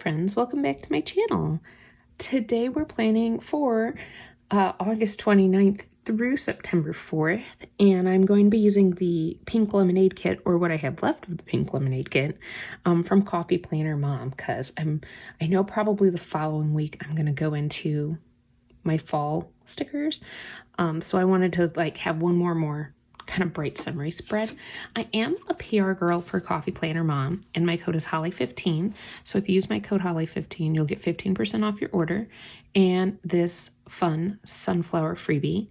friends, welcome back to my channel. Today we're planning for August 29th through September 4th, and I'm going to be using the pink lemonade kit, or what I have left of the pink lemonade kit, from Coffee Planner Mom, because I know probably the following week I'm going to go into my fall stickers, so I wanted to have one more kind of bright summery spread. I am a PR girl for Coffee Planner Mom, and my code is Holly15. So if you use my code Holly15, you'll get 15% off your order and this fun sunflower freebie.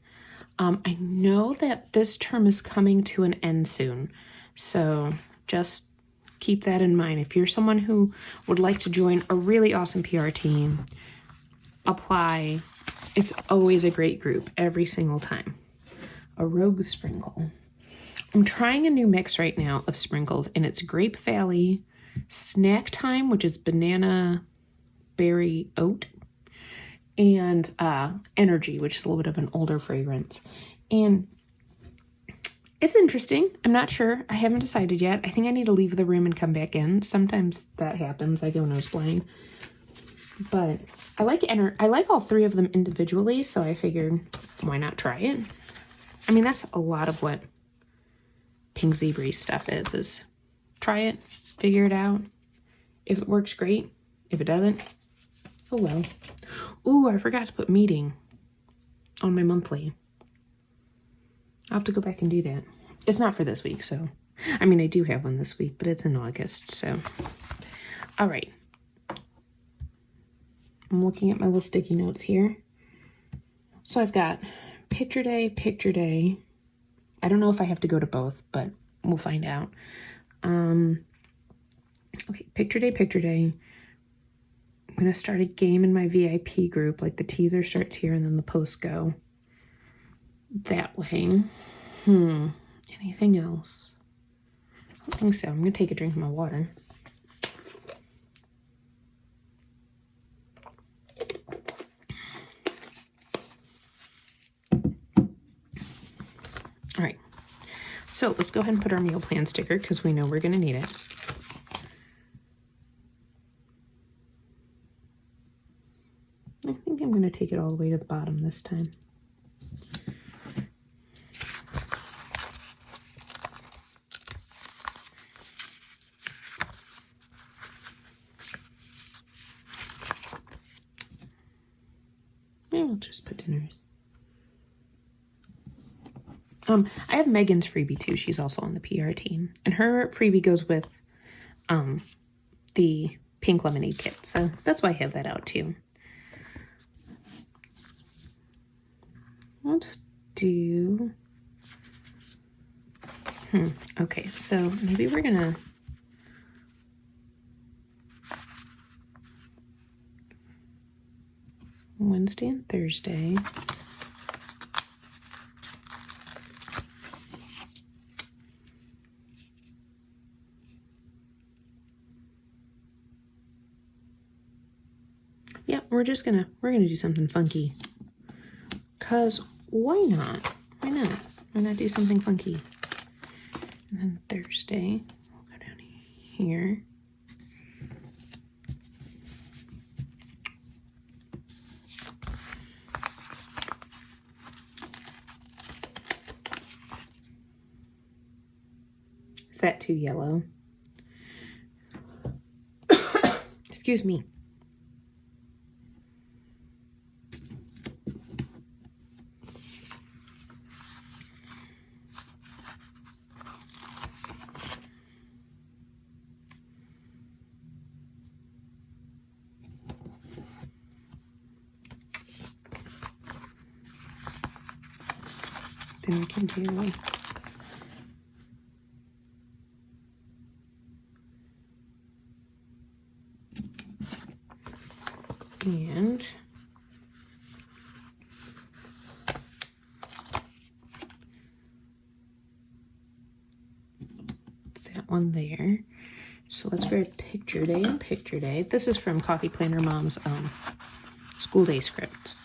I know that this term is coming to an end soon, so just keep that in mind. If you're someone who would like to join a really awesome PR team, apply. It's always a great group every single time. A rogue sprinkle. I'm trying a new mix right now of sprinkles, and it's Grape Valley, Snack Time, which is banana berry oat, and Energy, which is a little bit of an older fragrance. And it's interesting. I'm not sure. I haven't decided yet. I think I need to leave the room and come back in. Sometimes that happens. I go nose blind. But I like all three of them individually, so I figured, why not try it? I mean, that's a lot of what Pink Zebra stuff is try it, figure it out. If it works, great. If it doesn't, oh well. Ooh, I forgot to put meeting on my monthly. I'll have to go back and do that. It's not for this week, so. I mean, I do have one this week, but it's in August, so. All right. I'm looking at my little sticky notes here. So I've got picture day. I don't know if I have to go to both, but we'll find out. Okay, picture day. I'm going to start a game in my VIP group. Like the teaser starts here and then the posts go that way. Anything else? I don't think so. I'm going to take a drink of my water. All right, so let's go ahead and put our meal plan sticker because we know we're going to need it. I think I'm going to take it all the way to the bottom this time. I'll just put dinners. I have Megan's freebie too. She's also on the PR team, and her freebie goes with the pink lemonade kit, so that's why I have that out too. Let's do okay, so maybe we're gonna Wednesday and Thursday. Yeah, we're gonna do something funky. Cause why not? Why not do something funky? And then Thursday, we'll go down here. Is that too yellow? Excuse me. Then we can do and that one there. So let's grab picture day and picture day. This is from Coffee Planner Mom's school day scripts.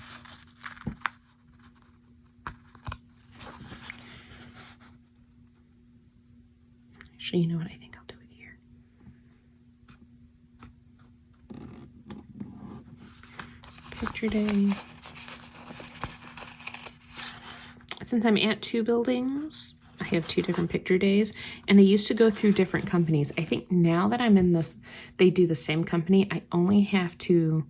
Actually, you know what? I think I'll do it here. picture day. Since I'm at 2 buildings, I have 2 different picture days, and they used to go through different companies. I think now that I'm in this, they do the same company. I only have to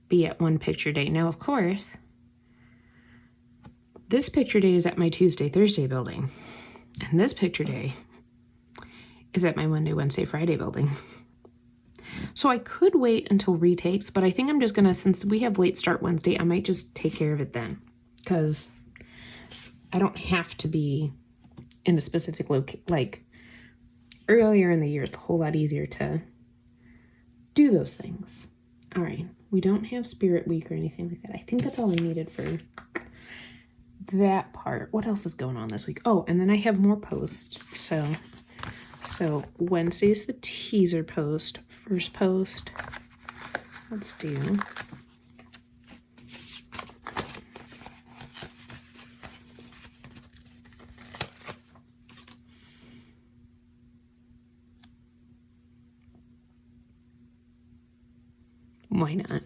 be at 1 picture day. Now, of course, this picture day is at my Tuesday, Thursday building, and this picture day is at my Monday, Wednesday, Friday building. So I could wait until retakes, but I think I'm just gonna, since we have late start Wednesday, I might just take care of it then, because I don't have to be in a specific location. Like earlier in the year, it's a whole lot easier to do those things. All right, we don't have Spirit Week or anything like that. I think that's all I needed for that part. What else is going on this week? Oh, and then I have more posts. So Wednesday's the teaser post. First post, let's do why not?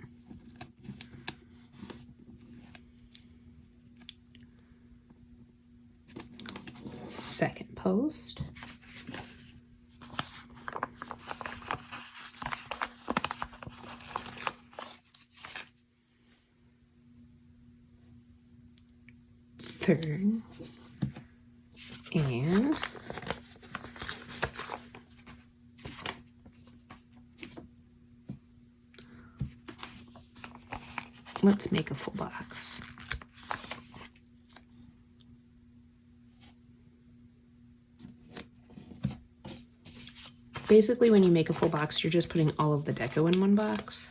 Second post. Third. And let's make a full box. Basically, when you make a full box, you're just putting all of the deco in one box.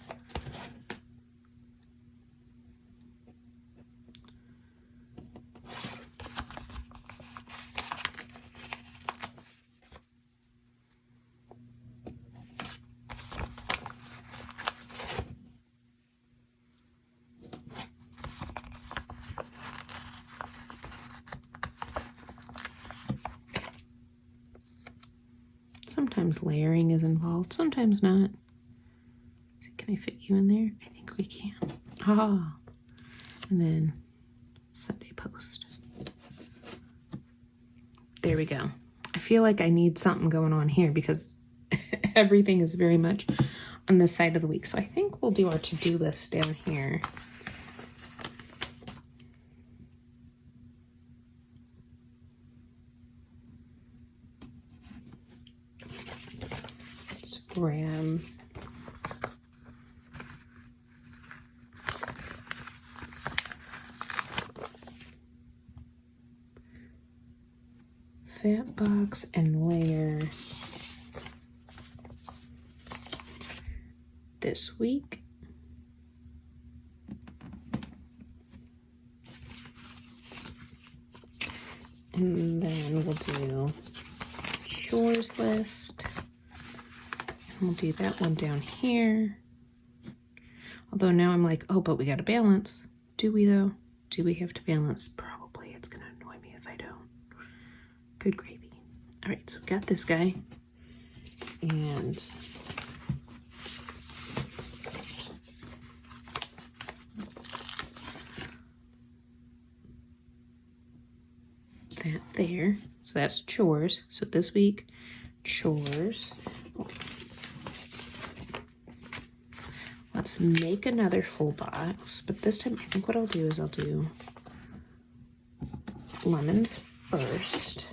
Sometimes layering is involved, sometimes not. So can I fit you in there? I think we can. Ah, and then Sunday post. There we go. I feel like I need something going on here because everything is very much on this side of the week. So I think we'll do our to-do list down here. Grab fat box and layer this week. And then we'll do chores list. We'll do that one down here. Although now I'm like, oh, but we got to balance. Do we though? Do we have to balance? Probably. It's going to annoy me if I don't. Good gravy. All right, so got this guy. And that there. So that's chores. So this week, chores. Let's make another full box, but this time I think what I'll do is I'll do lemons first.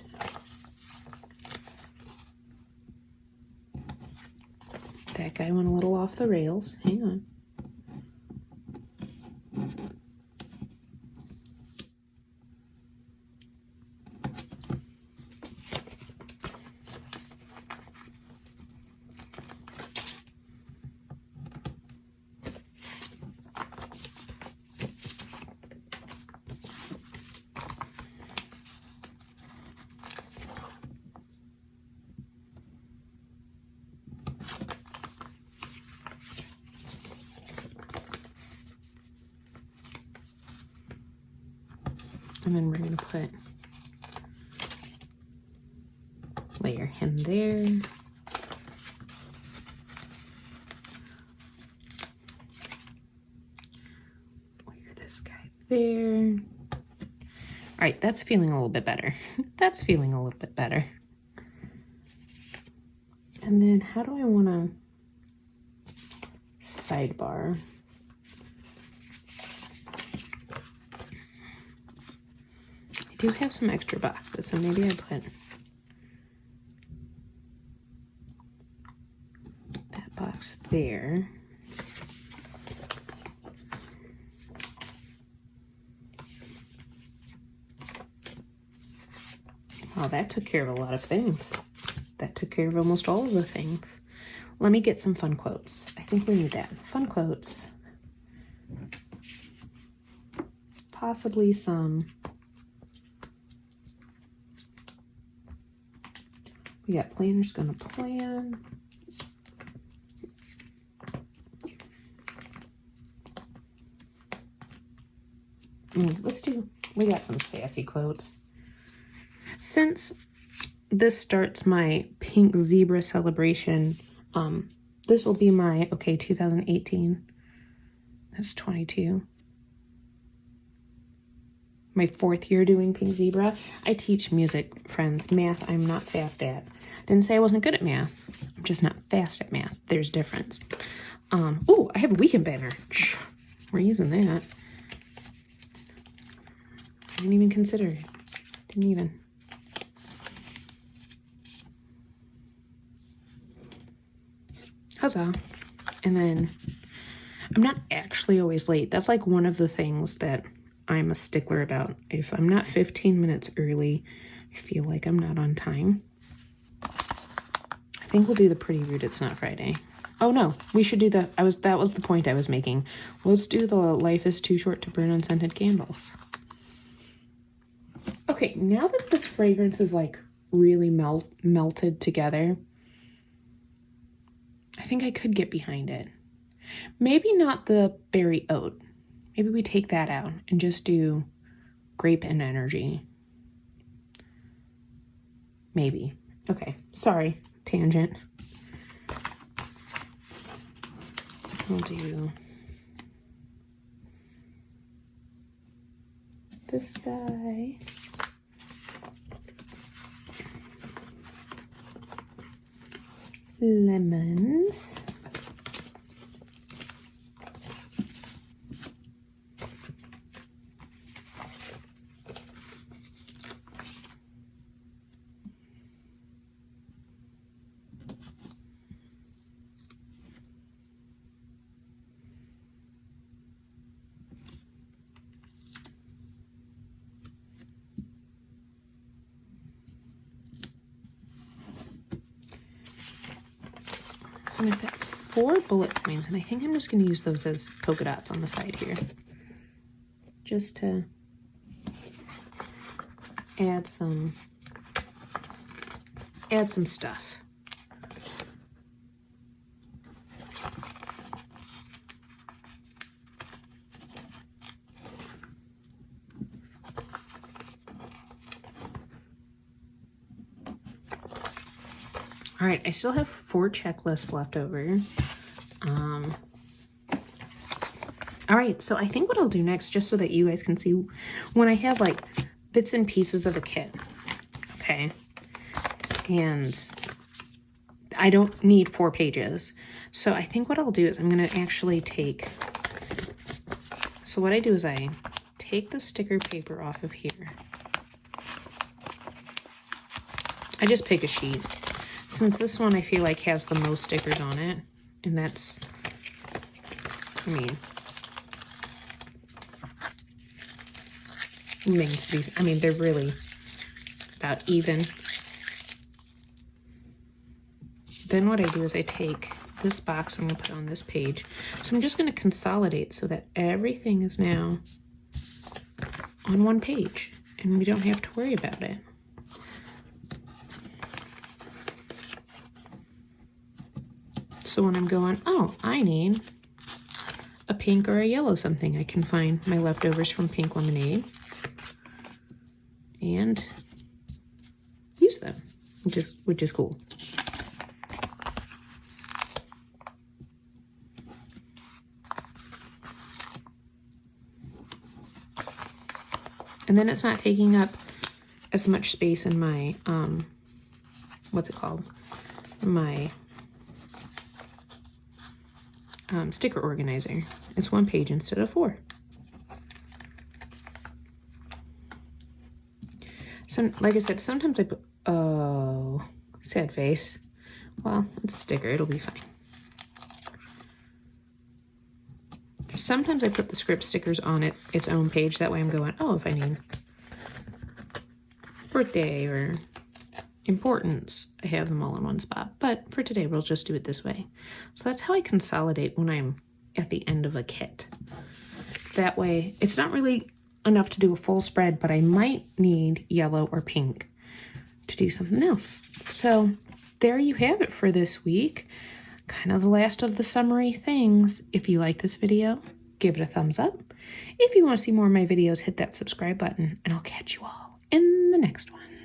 That guy went a little off the rails. Hang on. And then we're going to put, layer him there. there. All right, that's feeling a little bit better. That's feeling a little bit better. And then how do I want to sidebar? I do have some extra boxes, so maybe I put that box there. Wow, that took care of a lot of things. That took care of almost all of the things. Let me get some fun quotes. I think we need that. Fun quotes. Possibly some. We got Planner's Gonna Plan. We got some sassy quotes. Since this starts my pink zebra celebration, this will be my, 2018. That's 22. My 4th year doing pink zebra. I teach music, friends. Math, I'm not fast at. Didn't say I wasn't good at math. I'm just not fast at math. There's difference. Oh, I have a weekend banner. We're using that. I didn't even consider it. Didn't even. Huzzah. And then I'm not actually always late. That's like one of the things that I'm a stickler about. If I'm not 15 minutes early, I feel like I'm not on time. I think we'll do the Pretty Rude It's Not Friday. Oh no, we should do that. That was the point I was making. Let's do the Life is Too Short to Burn Unscented Candles. Okay, now that this fragrance is like really melted together, I think I could get behind it. Maybe not the berry oat. Maybe we take that out and just do grape and energy. Maybe. Okay, sorry, tangent. We'll do this guy. Lemons. And I've got 4 bullet points, and I think I'm just going to use those as polka dots on the side here. Just to add some stuff. All right, I still have 4 checklists left over. All right, so I think what I'll do next, just so that you guys can see, when I have like bits and pieces of a kit, okay, and I don't need 4 pages. So I think what I'll do is I'm gonna actually take, so what I do is I take the sticker paper off of here. I just pick a sheet. Since this one I feel like has the most stickers on it, and that's, I mean, they're really about even. Then what I do is I take this box I'm going to put on this page. So I'm just going to consolidate so that everything is now on one page, and we don't have to worry about it. So when I'm going, oh, I need a pink or a yellow something, I can find my leftovers from Pink Lemonade and use them, which is cool. And then it's not taking up as much space in my, what's it called? My sticker organizer. It's 1 page instead of 4. So, like I said, sometimes I put, oh, sad face. Well, it's a sticker, it'll be fine. Sometimes I put the script stickers on its own page. That way I'm going, oh, if I need birthday or importance, I have them all in one spot. But for today, we'll just do it this way. So that's how I consolidate when I'm at the end of a kit. That way, it's not really enough to do a full spread, but I might need yellow or pink to do something else. So there you have it for this week. Kind of the last of the summary things. If you like this video, give it a thumbs up. If you want to see more of my videos, hit that subscribe button, and I'll catch you all in the next one.